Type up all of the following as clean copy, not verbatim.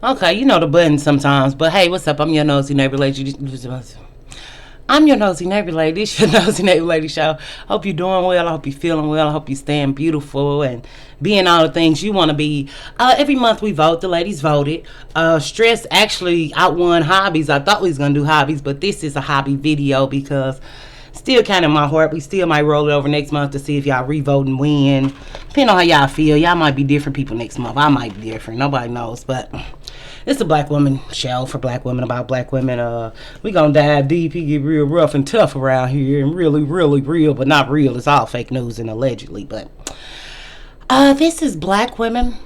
Okay, you know the button sometimes. But hey, what's up? I'm your nosy neighbor lady. I'm your nosy neighbor lady. It's your nosy neighbor lady show. Hope you're doing well. I hope you're feeling well. I hope you're staying beautiful and being all the things you want to be. Every month we vote. The ladies voted. Stress actually outwon hobbies. I thought we was gonna do hobbies, but this is a hobby video because still kind of my heart. We still might roll it over next month to see if y'all re-vote and win. Depending on how y'all feel. Y'all might be different people next month. I might be different. Nobody knows, but it's a black woman show for black women about black women. We gonna dive deep. He get real rough and tough around here, and really, really real, but not real. It's all fake news and allegedly. But this is black women,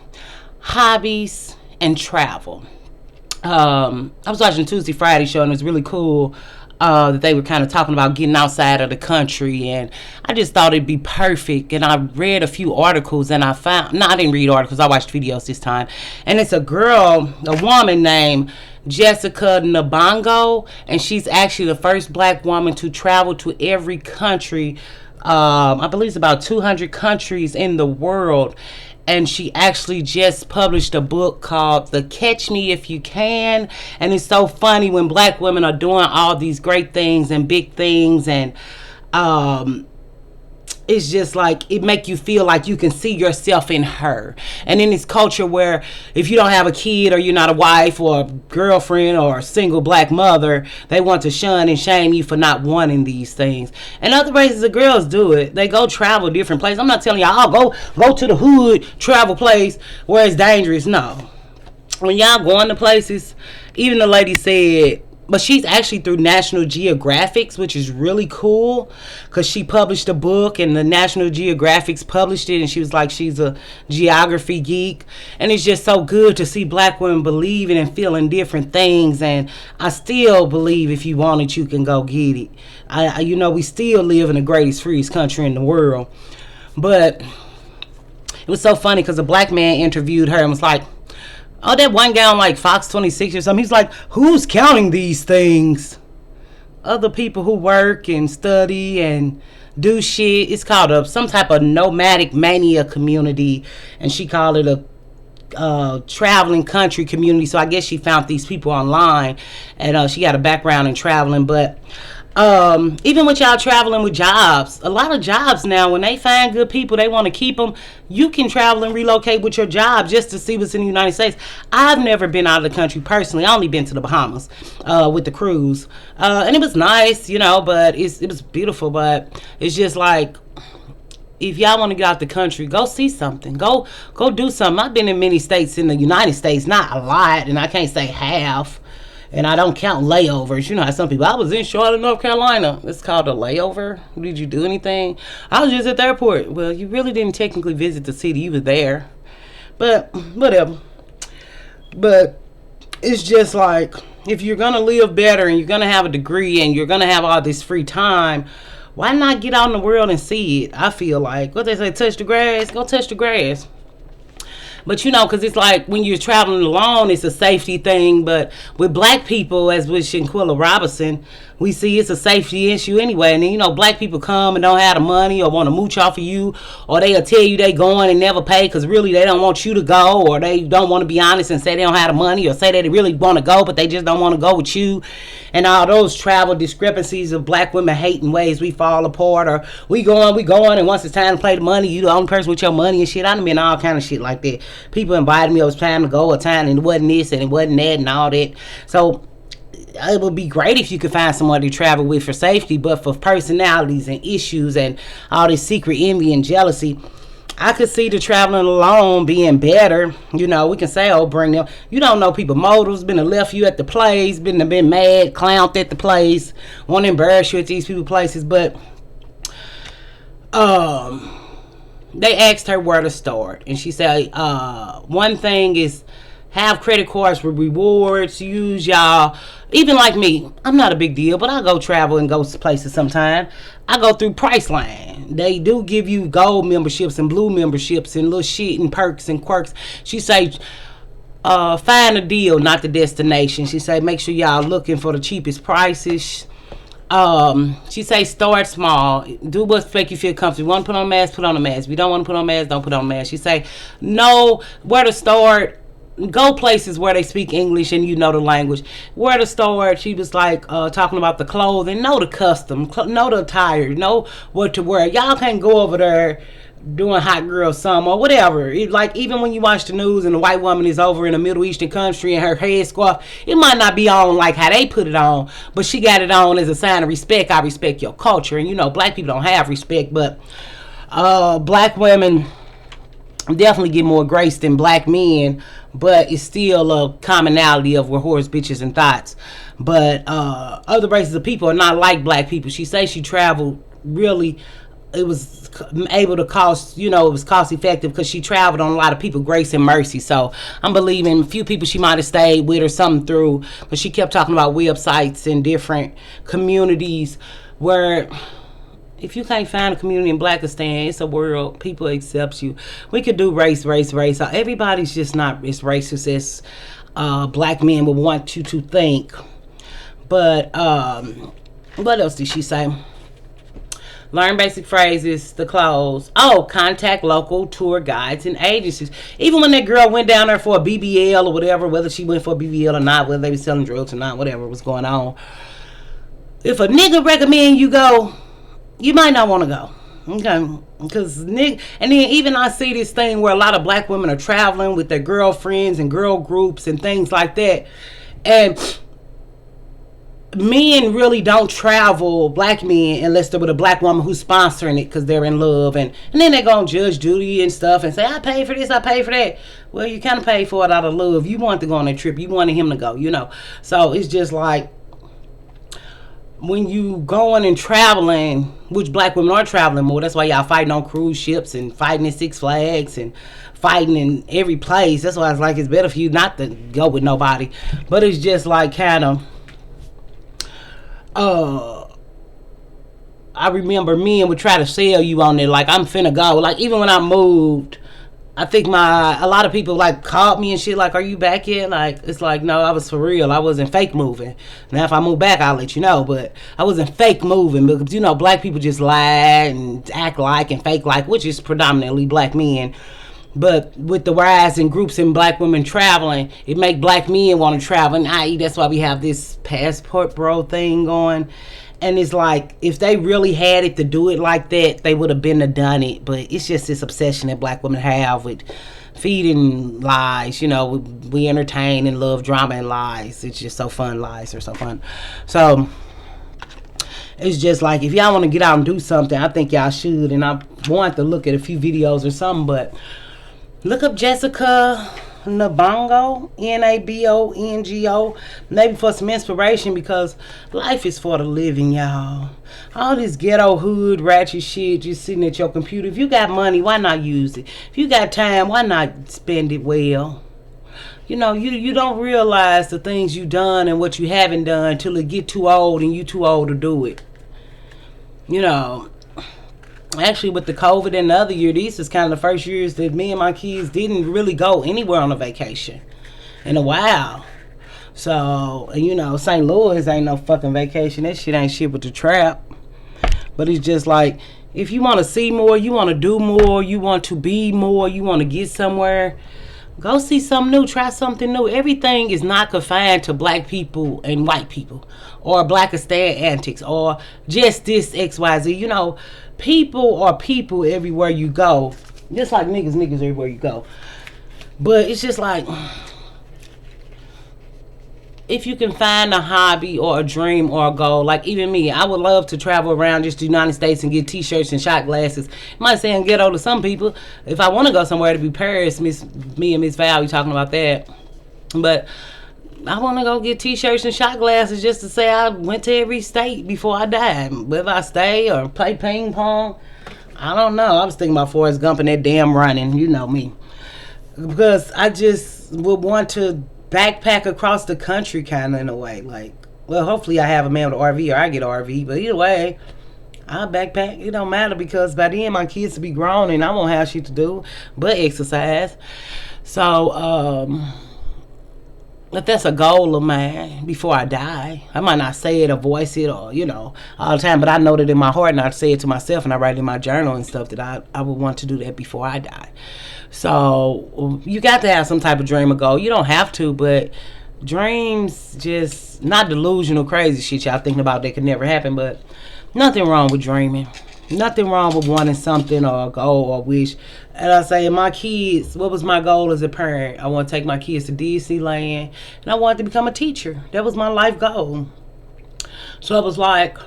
hobbies, and travel. I was watching Tuesday Friday show, and it was really cool. That they were kind of talking about getting outside of the country, and I just thought it'd be perfect. And I read a few articles, and I found, no, I didn't read articles, I watched videos this time, and it's a woman named Jessica Nabongo, and she's actually the first black woman to travel to every country. I believe it's about 200 countries in the world, and she actually just published a book called The Catch Me If You Can. And it's so funny when black women are doing all these great things and big things, and it's just like it make you feel like you can see yourself in her. And in this culture where if you don't have a kid, or you're not a wife or a girlfriend or a single black mother, they want to shun and shame you for not wanting these things. And other races of girls do it. They go travel different places. I'm not telling y'all, go to the hood travel place where it's dangerous. No, when y'all going to places, even the lady said, but she's actually through National Geographics, which is really cool because she published a book and the National Geographics published it, and she was like, she's a geography geek. And it's just so good to see black women believing and feeling different things. And I still believe if you want it, you can go get it. We still live in the greatest, freest country in the world. But it was so funny because a black man interviewed her and was like, oh, that one guy on like Fox 26 or something, he's like, who's counting these things? Other people who work and study and do shit. It's called some type of nomadic mania community, and she called it a traveling country community. So I guess she found these people online, and she got a background in traveling. But even with y'all traveling with jobs, a lot of jobs now, when they find good people, they want to keep them. You can travel and relocate with your job just to see what's in the United States. I've never been out of the country personally. I only been to the Bahamas with the cruise, and it was nice, but it was beautiful. But it's just like, if y'all want to get out the country, go see something. Go do something. I've been in many states in the United States, not a lot, and I can't say half. And I don't count layovers. You know how some people, I was in Charlotte, North Carolina. It's called a layover. Did you do anything? I was just at the airport. Well, you really didn't technically visit the city. You were there. But whatever. But it's just like, if you're going to live better and you're going to have a degree and you're going to have all this free time, why not get out in the world and see it? I feel like, what they say, touch the grass, go touch the grass. But because it's like when you're traveling alone, it's a safety thing. But with black people, as with Shanquilla Robinson, we see it's a safety issue anyway. And then, black people come and don't have the money or want to mooch off of you, or they'll tell you they going and never pay because really they don't want you to go, or they don't want to be honest and say they don't have the money, or say they really want to go but they just don't want to go with you. And all those travel discrepancies of black women hating ways we fall apart, or we going, and once it's time to play the money, you the only person with your money and shit. I done been all kind of shit like that. People invited me, it was time to go, a time, and it wasn't this and it wasn't that and all that. So it would be great if you could find someone to travel with for safety, but for personalities and issues and all this secret envy and jealousy, I could see the traveling alone being better. We can say, oh, bring them. You don't know people motives, been to left you at the place, been mad, clowned at the place, want to embarrass you at these people places. But they asked her where to start, and she said, one thing is have credit cards with rewards, use y'all. Even like me, I'm not a big deal, but I go travel and go to places sometimes. I go through Priceline. They do give you gold memberships and blue memberships and little shit and perks and quirks. She say, find a deal, not the destination. She say, make sure y'all looking for the cheapest prices. She say, start small. Do what make you feel comfortable. You want to put on a mask, put on a mask. If you don't want to put on a mask, don't put on a mask. She say, know where to start. go places where they speak English and you know the language. Where to store, she was like talking about the clothing, know the custom, know the attire, know what to wear. Y'all can't go over there doing hot girl summer or whatever. Like even when you watch the news and the white woman is over in a Middle Eastern country and her head scarf, it might not be on like how they put it on, but she got it on as a sign of respect. I respect your culture. And you know, black people don't have respect, but black women definitely get more grace than black men, but it's still a commonality of we're whores, bitches, and thoughts. But other races of people are not like black people. She says she traveled really, it was able to cost, you know, it was cost effective because she traveled on a lot of people grace and mercy. So I'm believing a few people she might have stayed with or something through, but she kept talking about websites and different communities where if you can't find a community in Blackistan, it's a world. People accept you. We could do race. Everybody's just not as racist as black men would want you to think. But what else did she say? Learn basic phrases, the clothes. Oh, contact local tour guides and agencies. Even when that girl went down there for a BBL or whatever, whether she went for a BBL or not, whether they were selling drugs or not, whatever was going on. If a nigga recommend you go, you might not want to go. Okay, because and then even I see this thing where a lot of black women are traveling with their girlfriends and girl groups and things like that, and men really don't travel, black men, unless they're with a black woman who's sponsoring it because they're in love, and then they go on Judge Judy and stuff and say, I paid for this, I paid for that. Well, you kind of paid for it out of love. You wanted to go on that trip, you wanted him to go, you know. So it's just like, when you going and traveling, which black women are traveling more, that's why y'all fighting on cruise ships and fighting in Six Flags and fighting in every place. That's why it's like it's better for you not to go with nobody. But it's just like kind of I remember men would try to sell you on it like I'm finna go. Like even when I moved, I think a lot of people like called me and shit like, are you back yet? Like, it's like, no, I was for real. I wasn't fake moving. Now if I move back, I'll let you know, but I wasn't fake moving because, you know, black people just lie and act like and fake like, which is predominantly black men. But with the rise in groups and black women traveling, it make black men want to travel. And i.e. that's why we have this passport bro thing going. And it's like, if they really had it to do it like that, they would have been to done it. But it's just this obsession that black women have with feeding lies. You know, we entertain and love drama and lies. It's just so fun. Lies are so fun. So it's just like, if y'all want to get out and do something, I think y'all should. And I want to look at a few videos or something, but look up Jessica Nabongo, Nabongo, maybe for some inspiration, because life is for the living, y'all. All this ghetto hood ratchet shit just sitting at your computer. If you got money, why not use it? If you got time, why not spend it well? You know, you don't realize the things you done and what you haven't done till it get too old and you too old to do it. You know, actually with the COVID and the other year, these is kind of the first years that me and my kids didn't really go anywhere on a vacation in a while. So, you know, St. Louis ain't no fucking vacation. That shit ain't shit but the trap. But it's just like, if you want to see more, you want to do more, you want to be more, you want to get somewhere, go see something new, try something new. Everything is not confined to black people and white people or Blackistan antics or just this XYZ. You know, people are people everywhere you go. Just like niggas everywhere you go. But it's just like, if you can find a hobby or a dream or a goal, like even me, I would love to travel around just the United States and get t-shirts and shot glasses. It might sound ghetto to some people. If I want to go somewhere to be Paris, me and Miss Val, we talking about that. But I want to go get t-shirts and shot glasses just to say I went to every state before I died. Whether I stay or play ping pong, I don't know. I was thinking about Forrest Gump and that damn running. You know me. Because I just would want to backpack across the country kind of in a way. Like, well, hopefully I have a man with an RV or I get an RV. But either way, I'll backpack. It don't matter because by then my kids will be grown and I won't have shit to do but exercise. So, if that's a goal of mine before I die. I might not say it or voice it or, all the time, but I know that in my heart, and I say it to myself, and I write in my journal and stuff, that I would want to do that before I die. So you got to have some type of dream or goal. You don't have to, but dreams, just not delusional crazy shit y'all thinking about that could never happen, but nothing wrong with dreaming. Nothing wrong with wanting something or a goal or wish. And I say, my kids, what was my goal as a parent? I want to take my kids to Disneyland, and I wanted to become a teacher. That was my life goal. So it was like,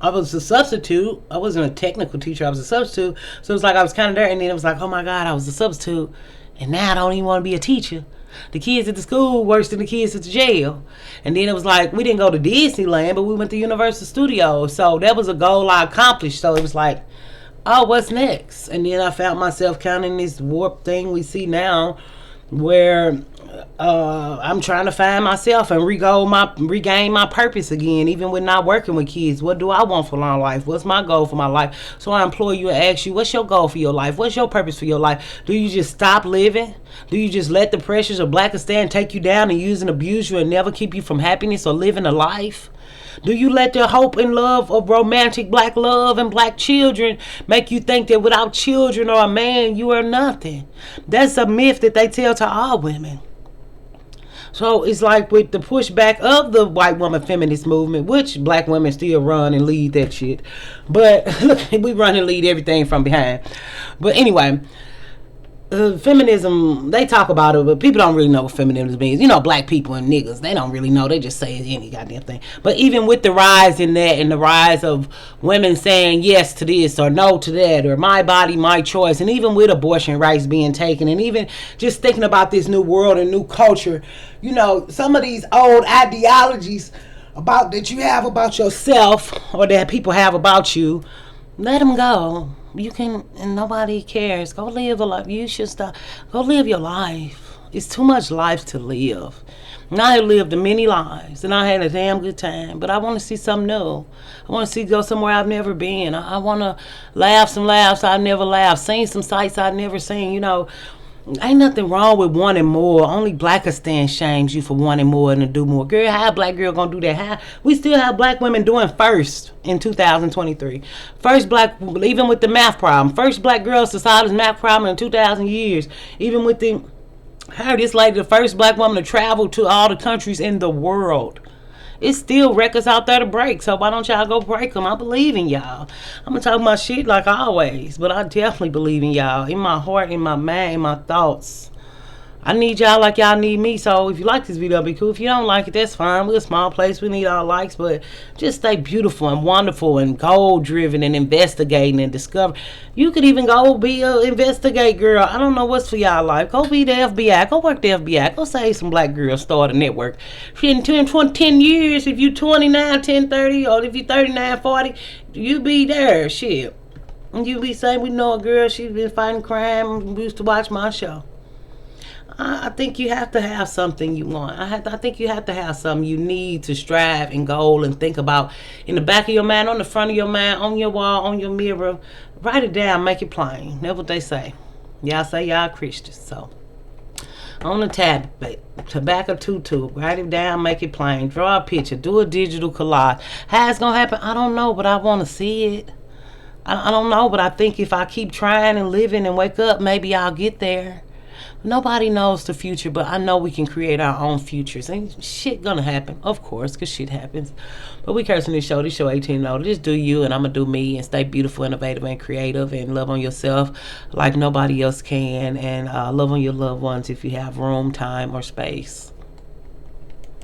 I was a substitute. I wasn't a technical teacher. I was a substitute. So it was like I was kind of there, and then it was like, oh my God, I was a substitute, and now I don't even want to be a teacher. The kids at the school worse than the kids at the jail. And then it was like, we didn't go to Disneyland, but we went to Universal Studios. So that was a goal I accomplished. So it was like, oh, what's next? And then I found myself kind of in this warped thing we see now, where I'm trying to find myself and regain my purpose again, even with not working with kids. What do I want for my life? What's my goal for my life? So I implore you and ask you, what's your goal for your life? What's your purpose for your life? Do you just stop living? Do you just let the pressures of Blackistan take you down and use and abuse you and never keep you from happiness or living a life? Do you let the hope and love of romantic black love and black children make you think that without children or a man, you are nothing? That's a myth that they tell to all women. So it's like with the pushback of the white woman feminist movement, which black women still run and lead that shit. But we run and lead everything from behind. But anyway, feminism, they talk about it, but people don't really know what feminism means. Black people and niggas, they don't really know. They just say any goddamn thing. But even with the rise in that, and the rise of women saying yes to this or no to that, or my body, my choice, and even with abortion rights being taken, and even just thinking about this new world and new culture, some of these old ideologies that you have about yourself, or that people have about you, let them go. You can, and nobody cares. Go live a life. You should stop. Go live your life. It's too much life to live. And I have lived many lives, and I had a damn good time. But I want to see something new. I want to go somewhere I've never been. I want to laugh some laughs I've never laughed. Seen some sights I've never seen. Ain't nothing wrong with wanting more. Only Blackistan shames you for wanting more and to do more. Girl, how a black girl gonna do that? How we still have black women doing first in 2023. First black, even with the math problem. First black girls to solve this math problem in 2,000 years. Even with this lady, the first black woman to travel to all the countries in the world. It's still records out there to break, so why don't y'all go break them? I believe in y'all. I'm gonna talk my shit like always, but I definitely believe in y'all. In my heart, in my mind, in my thoughts. I need y'all like y'all need me, so if you like this video, be cool. If you don't like it, that's fine. We're a small place. We need all likes, but just stay beautiful and wonderful and goal-driven and investigating and discover. You could even go be a investigate girl. I don't know what's for y'all life. Go be the FBI. Go work the FBI. Go save some black girls. Start a network. In 10 years, if you 29, 10, 30, or if you 39, 40, you be there. Shit. And you be saying, we know a girl, she's been fighting crime. We used to watch my show. I think you have to have something you want. I think you have to have something you need to strive and goal and think about in the back of your mind, on the front of your mind, on your wall, on your mirror. Write it down, make it plain. That's what they say. Y'all say y'all Christians. So on the tab, tobacco tutu, write it down, make it plain. Draw a picture, do a digital collage. How it's gonna happen, I don't know, but I want to see it. I don't know, but I think if I keep trying and living and wake up, maybe I'll get there. Nobody knows the future, but I know we can create our own futures. And shit gonna happen, of course, because shit happens. But we cursing this show 18 and older. Just do you, and I'm gonna do me, and stay beautiful, innovative, and creative, and love on yourself like nobody else can, and love on your loved ones if you have room, time, or space.